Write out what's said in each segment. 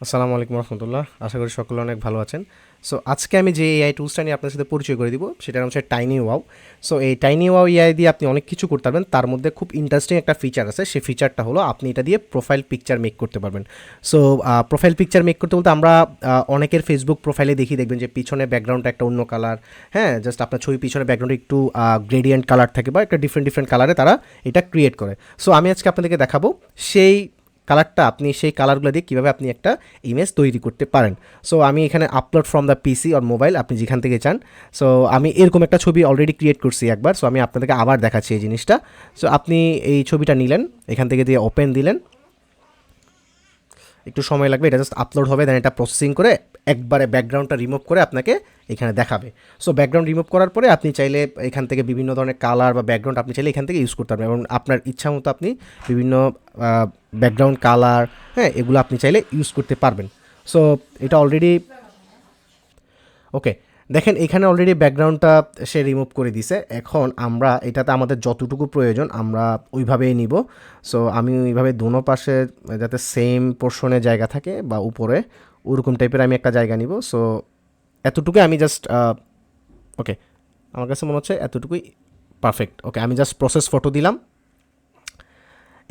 আসসালামু আলাইকুম রহমতুল্লাহ। আশা করি সকলে অনেক ভালো আছেন। সো আজকে আমি যে এআই টুলসটা নিয়ে আপনার সাথে পরিচয় করে দিব সেটার হচ্ছে টাইনি ওয়াও। সো এই টাইনি ওয়াও এআই দিয়ে আপনি অনেক কিছু করতে পারবেন। তার মধ্যে খুব ইন্টারেস্টিং একটা ফিচার আছে, সেই ফিচারটা হলো আপনি এটা দিয়ে প্রোফাইল পিকচার মেক করতে পারবেন। সো প্রোফাইল পিকচার মেক করতে বলতে আমরা অনেকের ফেসবুক প্রোফাইলে দেখি, দেখবেন যে পিছনে ব্যাকগ্রাউন্ডটা একটা অন্য কালার, হ্যাঁ, জাস্ট আপনার ছবি পিছনে ব্যাকগ্রাউন্ডে একটু গ্রেডিয়েন্ট কালার থাকে বা একটা ডিফারেন্ট ডিফারেন্ট কালারে তারা এটা ক্রিয়েট করে। সো আমি আজকে আপনাদেরকে দেখাবো সেই কালারটা, আপনি সেই কালারগুলো দিয়ে কীভাবে আপনি একটা ইমেজ তৈরি করতে পারেন। সো আমি এখানে upload from the PC or mobile, আপনি যেখান থেকে চান। সো আমি এরকম একটা ছবি অলরেডি ক্রিয়েট করছি একবার। সো আমি আপনাদেরকে আবার দেখাচ্ছি এই জিনিসটা। সো আপনি এই ছবিটা নিলেন, এখান থেকে দিয়ে ওপেন দিলেন, একটু সময় লাগবে, এটা জাস্ট আপলোড হবে, দেন এটা প্রসেসিং করে একবারে ব্যাকগ্রাউন্ডটা রিমুভ করে আপনাকে এখানে দেখাবে। সো ব্যাকগ্রাউন্ড রিমুভ করার পরে আপনি চাইলে এখান থেকে বিভিন্ন ধরনের কালার বা ব্যাকগ্রাউন্ড আপনি চাইলে এখান থেকে ইউজ করতে পারবেন এবং আপনার ইচ্ছা মতো আপনি বিভিন্ন ব্যাকগ্রাউন্ড কালার, হ্যাঁ, এগুলো আপনি চাইলে ইউজ করতে পারবেন। সো এটা অলরেডি ওকে, দেখেন এখানে অলরেডি ব্যাকগ্রাউন্ডটা সে রিমুভ করে দিছে। এখন আমরা এটাতে আমাদের যতটুকু প্রয়োজন আমরা ওইভাবেই নিব। সো আমি ওইভাবে দোনো পাশে যাতে সেম পোর্শনে জায়গা থাকে বা উপরে ওরকম টাইপের আমি একটা জায়গা নিব। সো এতটুকু আমি জাস্ট ওকে, আমার কাছে মনে হচ্ছে এতটুকুই পারফেক্ট। ওকে, আমি জাস্ট প্রসেস ফটো দিলাম।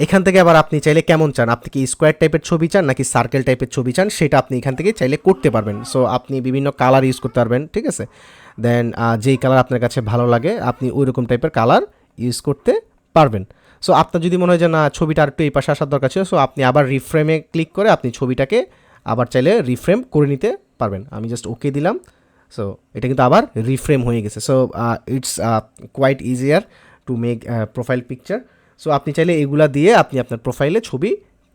এখান থেকে আবার আপনি চাইলে কেমন চান, আপনি কি স্কোয়ার টাইপের ছবি চান নাকি সার্কেল টাইপের ছবি চান, সেটা আপনি এখান থেকে চাইলে করতে পারবেন। সো আপনি বিভিন্ন কালার ইউজ করতে পারবেন, ঠিক আছে। দেন যেই কালার আপনার কাছে ভালো লাগে আপনি ওই রকম টাইপের কালার ইউজ করতে পারবেন। সো আপনার যদি মনে হয় যে না, ছবিটা আর একটু এই পাশে আসার দরকার ছিল, সো আপনি আবার রিফ্রেমে ক্লিক করে আপনি ছবিটাকে আবার চাইলে রিফ্রেম করে নিতে পারবেন। আমি জাস্ট ওকে দিলাম। সো এটা কিন্তু আবার রিফ্রেম হয়ে গেছে। So it's quite easier to make profile picture. So আপনি চাইলে এগুলা দিয়ে আপনি আপনার প্রোফাইলে ছবি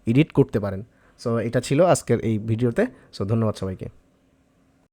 এডিট করতে পারেন। সো এটা ছিল আজকের এই ভিডিওতে। সো ধন্যবাদ সবাইকে।